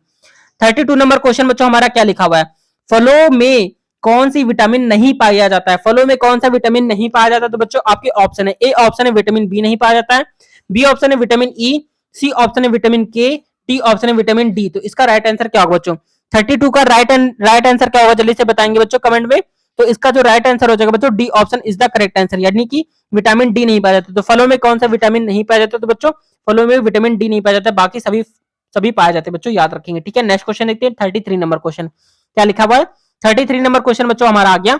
32 नंबर क्वेश्चन बच्चों हमारा क्या लिखा हुआ है, फलों में कौन सी विटामिन नहीं पाया जाता है? फलों में कौन सा विटामिन नहीं पाया जाता? तो बच्चों आपके ऑप्शन है, ए ऑप्शन है विटामिन बी नहीं पाया जाता है, बी ऑप्शन है विटामिन ई, सी ऑप्शन है विटामिन के, डी ऑप्शन है विटामिन डी। तो इसका राइट आंसर क्या होगा बच्चों? 32 का राइट आंसर क्या होगा जल्दी से बताएंगे बच्चों कमेंट में। तो इसका जो राइट आंसर हो जाएगा बच्चों, D option is the correct answer, यानी कि विटामिन डी नहीं पाया जाता। तो फलों में कौन सा विटामिन नहीं पाया जाता? तो बच्चों फलों में विटामिन डी नहीं पाया जाता, बाकी सभी पाए जाते हैं बच्चों, याद रखेंगे। ठीक है, नेक्स्ट क्वेश्चन देखते हैं 33 नंबर क्वेश्चन। क्या लिखा हुआ है 33 नंबर क्वेश्चन बच्चों हमारा आ गया।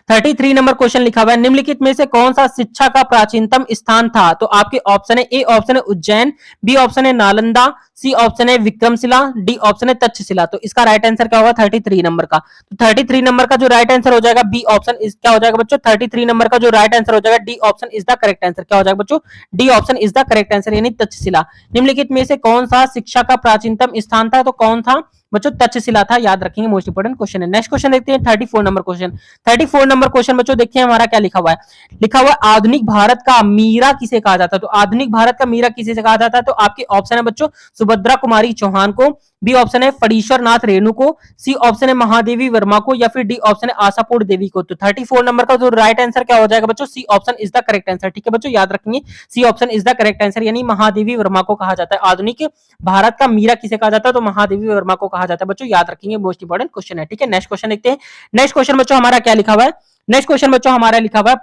33 नंबर क्वेश्चन लिखा हुआ है, निम्नलिखित में से कौन सा शिक्षा का प्राचीनतम स्थान था? तो आपके ऑप्शन है, ए ऑप्शन है उज्जैन, बी ऑप्शन है नालंदा, सी ऑप्शन है विक्रमशिला, डी ऑप्शन है तक्षशिला। तो इसका राइट आंसर क्या होगा 33 नंबर का? तो 33 नंबर का जो राइट आंसर हो जाएगा बी ऑप्शन इज क्या हो जाएगा बच्चों? 33 नंबर का जो राइट आंसर हो जाएगा D option is the correct answer. क्या हो जाएगा बच्चों? D option is the correct answer, यानी तक्षशिला। निम्नलिखित में से कौन सा शिक्षा का प्राचीनतम स्थान था? तो कौन था बच्चों? तक्षशिला था, याद रखेंगे, मोस्ट इंपोर्टेंट क्वेश्चन है। नेक्स्ट क्वेश्चन देखते हैं 34 नंबर क्वेश्चन। 34 नंबर क्वेश्चन बच्चों देखिए हमारा क्या लिखा हुआ है। लिखा हुआ है आधुनिक भारत का मीरा किसे कहा जाता है? तो आधुनिक भारत का मीरा किसे कहा जाता है? तो आपके ऑप्शन है बच्चों सुभद्रा कुमारी चौहान को, बी ऑप्शन है फणीश्वर नाथ रेणु को, सी ऑप्शन है महादेवी वर्मा को, या फिर डी ऑप्शन है आशापुर देवी को। तो 34 नंबर का जो राइट आंसर क्या हो जाएगा बच्चों? C option is the correct answer. ठीक है बच्चों, याद रखेंगे, C option is the correct answer, यानी महादेवी वर्मा को कहा जाता है। आधुनिक भारत का मीरा किसे कहा जाता है? तो महादेवी वर्मा को कहा जाता है बच्चों, याद रखेंगे, मोस्ट इंपोर्टेंट क्वेश्चन है। ठीक है, नेक्स्ट क्वेश्चन देखते हैं। नेक्स्ट क्वेश्चन बच्चों हमारा क्या लिखा हुआ है? नेक्स्ट क्वेश्चन बच्चों हमारा लिखा हुआ है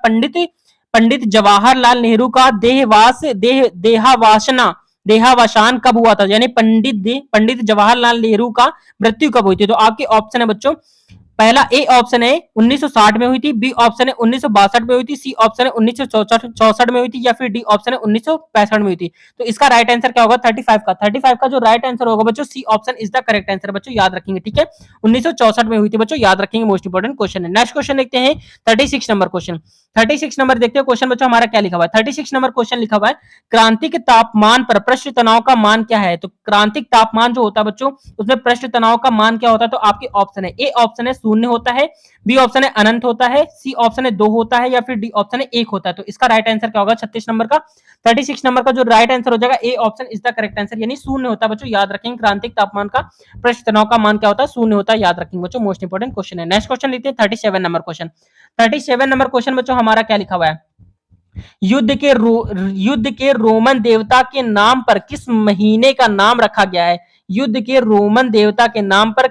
पंडित जवाहरलाल नेहरू का देहावसान कब हुआ था? यानी पंडित जवाहरलाल नेहरू का मृत्यु कब हुई थी? तो आपके ऑप्शन है बच्चों, पहला ए ऑप्शन है 1960 में हुई थी, बी ऑप्शन है 1962 में हुई थी, सी ऑप्शन है 1964 में हुई थी, या फिर डी ऑप्शन है 1965 में हुई थी। तो इसका राइट आंसर क्या होगा 35 का? 35 का जो राइट आंसर होगा बच्चों C option is the correct answer बच्चों, याद रखेंगे। ठीक है, 1964 में हुई थी बच्चों, याद रखेंगे, मोस्ट इंपोर्टेंट क्वेश्चन है। नेक्स्ट क्वेश्चन देखते हैं 36 नंबर क्वेश्चन। 36 नंबर देखते हैं क्वेश्चन बच्चों हमारा क्या लिखा हुआ है। 36 नंबर क्वेश्चन लिखा हुआ है क्रांतिक तापमान पर पृष्ठ तनाव का मान क्या है? तो क्रांतिक तापमान जो होता है बच्चों उसमें पृष्ठ तनाव का मान क्या होता है? तो आपके ऑप्शन है, ए ऑप्शन है 0 होता है, बी ऑप्शन है अनंत होता है, सी ऑप्शन है 2 होता है, या फिर डी ऑप्शन है 1 होता है। तो इसका राइट आंसर क्या होगा 36 नंबर का? 36 नंबर का जो राइट आंसर हो जाएगा ए option is the correct answer, यानी 0 होता है बच्चों, याद रखेंगे। क्रांतिक तापमान का पृष्ठ तनाव का मान क्या होता है? 0 होता है, याद रखेंगे बच्चों, मोस्ट इंपोर्टेंट क्वेश्चन है। नेक्स्ट क्वेश्चन लेते हैं 37 नंबर क्वेश्चन। 37 नंबर क्वेश्चन बच्चों हमारा क्या लिखा हुआ है? युद्ध के रोमन देवता के नाम पर किस महीने का नाम रखा गया है? युद्ध के रोमन देवता के नाम पर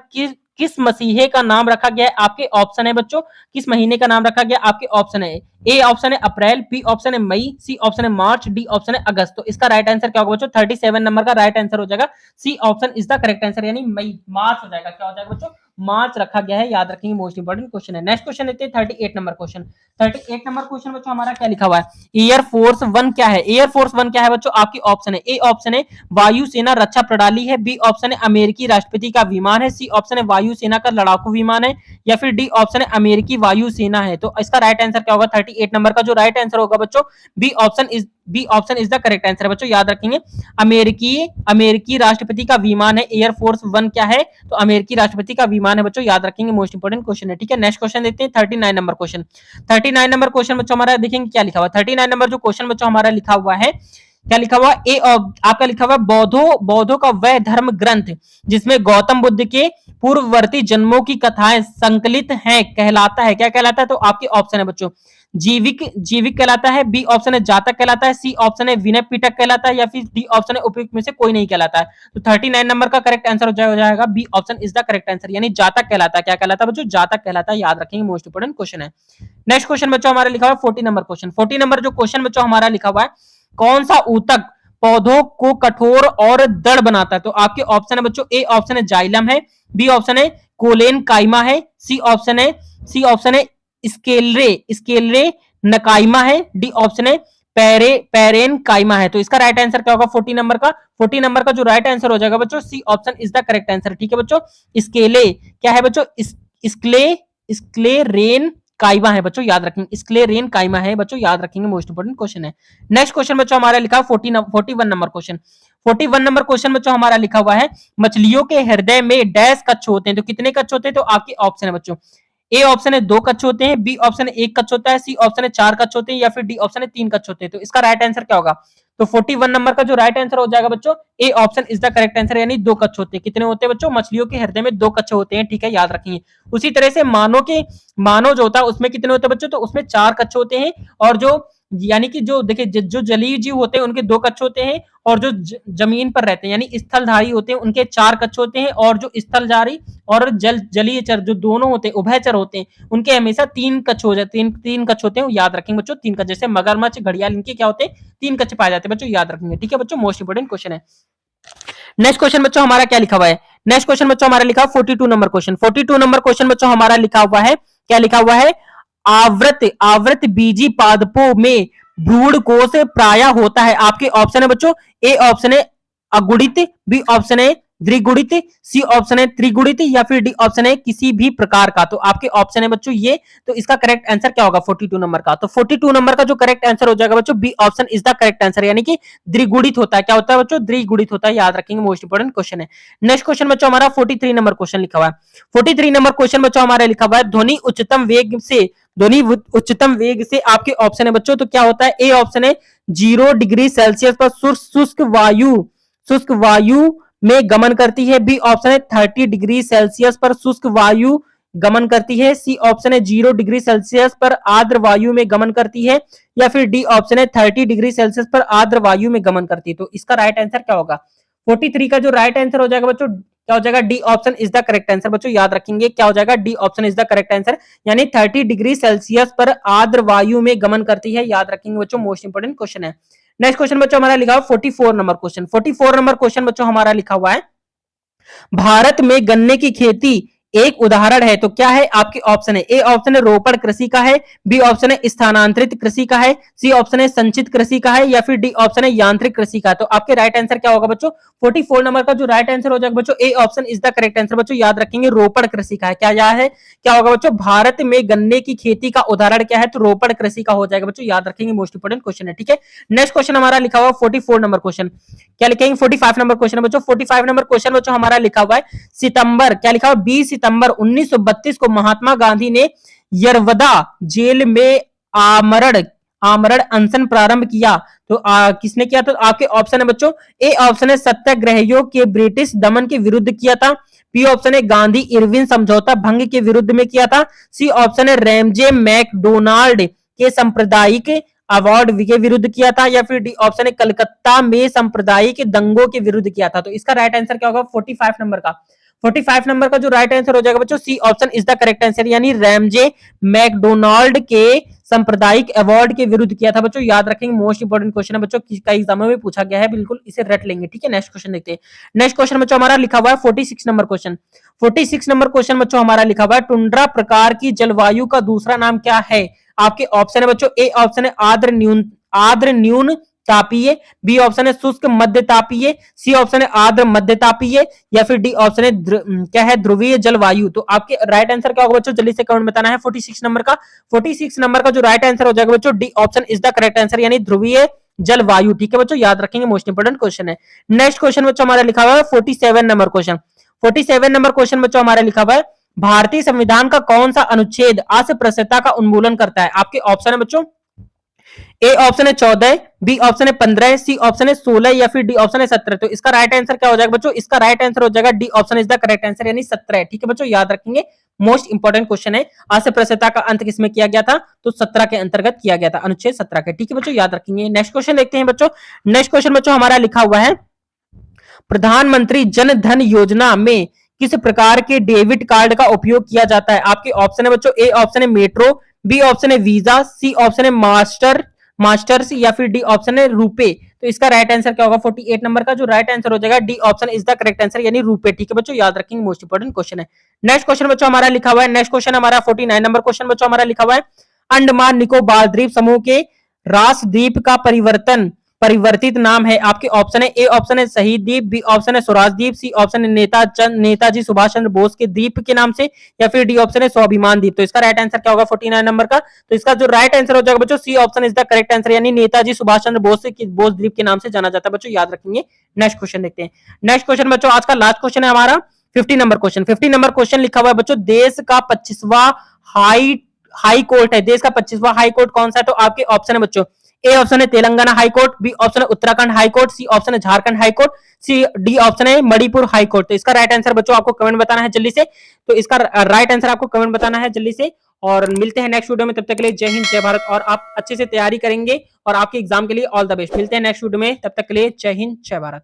किस मसीहे का नाम रखा गया है? आपके ऑप्शन है बच्चों, किस महीने का नाम रखा गया? आपके ऑप्शन है, ए ऑप्शन है अप्रैल, बी ऑप्शन है मई, सी ऑप्शन है मार्च, डी ऑप्शन है अगस्त। तो इसका राइट आंसर क्या होगा बच्चों? 37 नंबर का राइट आंसर हो जाएगा C option is the correct answer, यानी मई, मार्च हो जाएगा। क्या हो जाएगा बच्चों? मार्च रखा गया है, याद रखेंगे, मोस्ट इंपोर्टेंट क्वेश्चन है। नेक्स्ट क्वेश्चन लेते हैं 38 नंबर क्वेश्चन। 38 नंबर क्वेश्चन बच्चों हमारा क्या लिखा हुआ है? एयरफोर्स 1 क्या है? एयरफोर्स 1 क्या है बच्चों? आपकी ऑप्शन है, ए ऑप्शन है वायुसेना रक्षा प्रणाली है, बी ऑप्शन है अमेरिकी राष्ट्रपति का विमान है, सी ऑप्शन है वायुसेना का लड़ाकू विमान है, या फिर डी ऑप्शन है अमेरिकी वायुसेना है। तो इसका राइट आंसर क्या होगा 38 नंबर का जो राइट आंसर होगा बच्चों B option is the correct answer बच्चों, याद रखेंगे। अमेरिकी राष्ट्रपति का विमान है। एयरफोर्स 1 क्या है? तो अमेरिकी राष्ट्रपति का विमान है बच्चों, याद रखेंगे, मोस्ट इंपोर्टेंट क्वेश्चन है। ठीक है, नेक्स्ट क्वेश्चन देखते हैं 39 नंबर क्वेश्चन। 39 नंबर क्वेश्चन बच्चों हमारा देखेंगे क्या लिखा हुआ है। 39 नंबर जो क्वेश्चन बच्चों हमारा लिखा हुआ है, क्या लिखा हुआ? ए आपका लिखा हुआ बौद्धों का वह धर्म ग्रंथ जिसमें गौतम बुद्ध के पूर्ववर्ती जन्मों की कथाएं संकलित हैं कहलाता है, क्या कहलाता है? तो आपके ऑप्शन है बच्चों जीविक कहलाता है, बी ऑप्शन है जातक कहलाता है, सी ऑप्शन है विनय पिटक कहलाता है, या फिर डी ऑप्शन है उपयुक्त में से कोई नहीं कहलाता है। तो 39 नंबर का करेक्ट आंसर हो जाएगा B option is the correct answer, यानी जातक कहलाता है। क्या कहलाता है बच्चों? जातक कहलाता है, याद रखेंगे, मोस्ट इंपोर्टेंट क्वेश्चन है। नेक्स्ट क्वेश्चन बच्चों हमारा लिखा हुआ है 40 नंबर क्वेश्चन। 40 नंबर जो क्वेश्चन बच्चों हमारा लिखा हुआ है, कौन सा ऊतक पौधों को कठोर और दृढ़ बनाता है? तो आपके ऑप्शन है बच्चों, ए ऑप्शन है जाइलम है, बी ऑप्शन है कोलेन काइमा है, सी ऑप्शन है स्केलरे नकाइमा है, डी ऑप्शन है पेरेन काइमा है। तो इसका राइट आंसर क्या होगा 40 नंबर का? 40 नंबर का जो राइट आंसर हो जाएगा बच्चों C option is the correct answer. ठीक है बच्चों, स्केले क्या है बच्चों? स्क्लेरेन काइमा है बच्चों, याद रखेंगे, स्क्लेरेन काइमा है बच्चों, याद रखेंगे, मोस्ट इंपोर्टेंट क्वेश्चन है। नेक्स्ट क्वेश्चन बच्चों हमारा लिखा 41 नंबर क्वेश्चन। 41 नंबर क्वेश्चन बच्चों हमारा लिखा हुआ है मछलियों के हृदय में डैश कच्छ होते हैं। तो कितने कच्छ होते हैं? तो आपके ऑप्शन है बच्चों, ए ऑप्शन है 2 कच्छ होते हैं, बी ऑप्शन है 1 कच्छ होता है, सी ऑप्शन है 4 कच्छ होते हैं, या फिर डी ऑप्शन है 3 कच्छ होते हैं। तो इसका राइट आंसर क्या होगा? तो 41 नंबर का जो राइट आंसर हो जाएगा बच्चों A option is the correct answer, यानी 2 कच्छ होते हैं। कितने होते हैं बच्चों? मछलियों के हृदय में 2 कच्छ होते हैं। ठीक है, याद रखेंगे। उसी तरह से मानव जो होता है उसमें कितने होते हैं बच्चों? तो उसमें 4 कच्छ होते हैं, और जो यानी कि जो देखिए जो जलीय जीव होते हैं उनके 2 कच्छ होते हैं, और जो जमीन पर रहते हैं यानी स्थलधारी होते हैं उनके 4 कच्छ होते हैं, और जो स्थलधारी और जलीय चर जो दोनों होते हैं उभयचर होते हैं उनके हमेशा 3 कच्छ हो जाते हैं, 3 कच्छ होते हैं, याद रखेंगे बच्चों 3 कच्छ। जैसे मगरमच्छ घड़ियाल इनके क्या होते हैं? 3 कच्छ पाए जाते हैं बच्चों, याद रखेंगे। ठीक है बच्चों, मोस्ट इंपोर्टेंट क्वेश्चन है। नेक्स्ट क्वेश्चन बच्चों हमारा क्या लिखा हुआ है? नेक्स्ट क्वेश्चन बच्चों हमारा लिखा 42 नंबर क्वेश्चन। 42 नंबर क्वेश्चन बच्चों हमारा लिखा हुआ है, क्या लिखा हुआ है? आवृत आवृत बीजी पादपों में भ्रूण कोष प्राय होता है? आपके ऑप्शन है बच्चों, ए ऑप्शन है अगुणित, बी ऑप्शन है द्विगुणित, सी ऑप्शन है त्रिगुणित, या फिर डी ऑप्शन है किसी भी प्रकार का। तो आपके ऑप्शन है बच्चों ये, तो इसका करेक्ट आंसर क्या होगा 42 नंबर का? तो 42 नंबर का जो करेक्ट आंसर हो जाएगा बच्चों, B option is the correct answer, यानी कि द्विगुणित होता है। क्या होता है बच्चों? द्विगुणित होता है, याद रखेंगे, मोस्ट इंपोर्टेंट क्वेश्चन है। नेक्स्ट क्वेश्चन बच्चों हमारा 43 नंबर क्वेश्चन लिखा हुआ है। 43 नंबर क्वेश्चन बच्चों हमारा लिखा हुआ है, ध्वनि उच्चतम वेग से आपके ऑप्शन है बच्चों, तो क्या होता है? ए ऑप्शन है 0 डिग्री सेल्सियस पर शुष्क वायु में गमन करती है, बी ऑप्शन है 30 डिग्री सेल्सियस पर शुष्क वायु गमन करती है, सी ऑप्शन है 0 डिग्री सेल्सियस पर आर्द्र वायु में गमन करती है, या फिर डी ऑप्शन है 30 डिग्री सेल्सियस पर आर्द्र वायु में गमन करती है। तो इसका राइट आंसर क्या होगा? 43 का जो राइट आंसर हो जाएगा बच्चों, क्या हो जाएगा? D option is the correct answer. बच्चों याद रखेंगे, क्या हो जाएगा? D option is the correct answer, यानी 30 डिग्री सेल्सियस पर आर्द्र वायु में गमन करती है, याद रखेंगे बच्चों, मोस्ट इंपोर्टेंट क्वेश्चन है। नेक्स्ट क्वेश्चन बच्चों हमारा लिखा हुआ 44 नंबर क्वेश्चन। 44 नंबर क्वेश्चन बच्चों हमारा लिखा हुआ है, भारत में गन्ने की खेती एक उदाहरण है, तो क्या है? आपके ऑप्शन है, ए ऑप्शन है रोपण कृषि का है, बी ऑप्शन है स्थानांतरित कृषि का है, सी ऑप्शन है संचित कृषि का है, या फिर डी ऑप्शन है यांत्रिक कृषि का। तो आपके राइट आंसर क्या होगा बच्चों? 44 नंबर का जो राइट आंसर हो जाएगा बच्चों, A option is the correct answer. बच्चों याद रखेंगे, रोपण कृषि का है। क्या होगा बच्चों? भारत में गन्ने की खेती का उदाहरण क्या है? तो रोपण कृषि का हो जाएगा बच्चों, याद रखेंगे, मोस्ट इंपोर्टेंट क्वेश्चन है। ठीक है, नेक्स्ट क्वेश्चन हमारा लिखा हुआ 44 नंबर क्वेश्चन। क्या लिखेंगे? 45 नंबर क्वेश्चन है बच्चों। 45 नंबर क्वेश्चन बच्चों हमारा लिखा हुआ है, सितंबर, क्या लिखा हुआ? 20 सितंबर 1932 को महात्मा गांधी ने यरवदा जेल में आमरण अनशन प्रारंभ किया। तो किसने किया? तो आपके ऑप्शन है बच्चों, ए ऑप्शन है सत्याग्रहियों के ब्रिटिश दमन के विरुद्ध किया था, बी ऑप्शन है गांधी इरविन समझौता भंग के विरुद्ध में किया था, सी ऑप्शन है रैमजे मैकडोनाल्ड के सांप्रदायिक अवार्ड के विरुद्ध किया था, या फिर डी ऑप्शन है कलकत्ता में सांप्रदायिक दंगों के विरुद्ध किया था। तो इसका राइट आंसर क्या होगा 45 नंबर का? 45 नंबर का जो राइट आंसर हो जाएगा बच्चों, C option is the correct answer, यानी रैमजे मैकडोनाल्ड के सांप्रदायिक अवार्ड के विरुद्ध किया था। बच्चों याद रखेंगे, मोस्ट इंपोर्टेंट क्वेश्चन है बच्चों, कई एग्जामों में पूछा गया है, बिल्कुल इसे रट लेंगे। ठीक है, नेक्स्ट क्वेश्चन देखते हैं। नेक्स्ट क्वेश्चन बच्चों हमारा लिखा हुआ है 46 नंबर क्वेश्चन। 46 नंबर क्वेश्चन बच्चों हमारा लिखा हुआ है, टुंड्रा प्रकार की जलवायु का दूसरा नाम क्या है? आपके ऑप्शन है बच्चों, ए ऑप्शन है आर्द्र न्यून तापीय, बी ऑप्शन है शुष्क मध्य तापीय, सी ऑप्शन है आर्द्र मध्य तापीय, या फिर डी ऑप्शन है क्या है? ध्रुवीय जलवायु। तो आपके राइट आंसर क्या होगा बच्चों? जल्दी से कमेंट बताना है 46 नंबर का। 46 नंबर का जो राइट आंसर हो जाएगा बच्चों, D option is the correct answer, यानी ध्रुवीय जलवायु। ठीक है बच्चों, याद रखेंगे, मोस्ट इंपोर्टेंट क्वेश्चन है। नेक्स्ट क्वेश्चन बच्चों हमारा लिखा हुआ है 47 नंबर क्वेश्चन। 47 नंबर क्वेश्चन बच्चों हमारा लिखा हुआ है, भारतीय संविधान का कौन सा अनुच्छेद अस्पृश्यता का उन्मूलन करता है? आपके ऑप्शन है बच्चों, ए ऑप्शन है 14, बी ऑप्शन है 15, सी ऑप्शन है 16, या फिर डी ऑप्शन है 17। तो इसका राइट आंसर क्या हो जाएगा बच्चों? इसका राइट आंसर हो जाएगा D option is the correct answer, यानी 17। ठीक है बच्चों, याद रखेंगे, मोस्ट इंपोर्टेंट क्वेश्चन है। अस्पृश्यता का अंत किसमें किया गया था? तो 17 के अंतर्गत किया गया था, अनुच्छेद 17 के। ठीक है बच्चों, याद रखेंगे। नेक्स्ट क्वेश्चन देखते हैं बच्चों। नेक्स्ट क्वेश्चन बच्चों हमारा लिखा हुआ है, प्रधानमंत्री जन धन योजना में किस प्रकार के डेबिट कार्ड का उपयोग किया जाता है? आपके ऑप्शन है बच्चों, ए ऑप्शन है मेट्रो, बी ऑप्शन है वीजा, सी ऑप्शन है मास्टर्स, या फिर डी ऑप्शन है रुपे। तो इसका राइट आंसर क्या होगा 48 नंबर का? जो राइट आंसर हो जाएगा, D option is the correct answer, यानी रुपे। ठीक है बच्चों, याद रखेंगे, मोस्ट इंपोर्टेंट क्वेश्चन है। नेक्स्ट क्वेश्चन बच्चों हमारा लिखा हुआ है, नेक्स्ट क्वेश्चन हमारा 49 नंबर क्वेश्चन बच्चों हमारा लिखा हुआ है, अंडमान निकोबार द्वीप समूह के रास द्वीप का परिवर्तित नाम है। आपके ऑप्शन है, ए ऑप्शन है शहीद द्वीप, बी ऑप्शन है स्वराज द्वीप, सी ऑप्शन है नेताजी सुभाष चंद्र बोस के द्वीप के नाम से, या फिर डी ऑप्शन है स्वाभिमान द्वीप। तो इसका राइट आंसर क्या होगा 49 नंबर का? तो इसका जो राइट आंसर हो जाएगा बच्चों, C option is the correct answer, यानी नेताजी सुभाष चंद्र बोस द्वीप के नाम से जाना जाता है। बच्चों याद रखेंगे। नेक्स्ट क्वेश्चन देखते हैं। नेक्स्ट क्वेश्चन बच्चों आज का लास्ट क्वेश्चन है हमारा 50 नंबर क्वेश्चन। 50 नंबर क्वेश्चन लिखा हुआ है बच्चों, देश का 25वां हाई कोर्ट है, देश का 25वां हाई कोर्ट कौन सा है? तो आपके ऑप्शन है बच्चों, ए ऑप्शन है Telangana high court, B option है Uttarakhand high court, C option है Jharkhand high court, C D option है मणिपुर हाई कोर्ट। तो इसका राइट आंसर बच्चों आपको कमेंट बताना है जल्दी से। तो इसका राइट आंसर आपको कमेंट बताना है जल्दी से, और मिलते हैं नेक्स्ट वीडियो में। तब तक के लिए जय हिंद जय भारत, और आप अच्छे से तैयारी करेंगे और आपके एग्जाम के लिए ऑल द बेस्ट। मिलते हैं नेक्स्ट वीडियो में, तब तक के लिए जय हिंद जय भारत।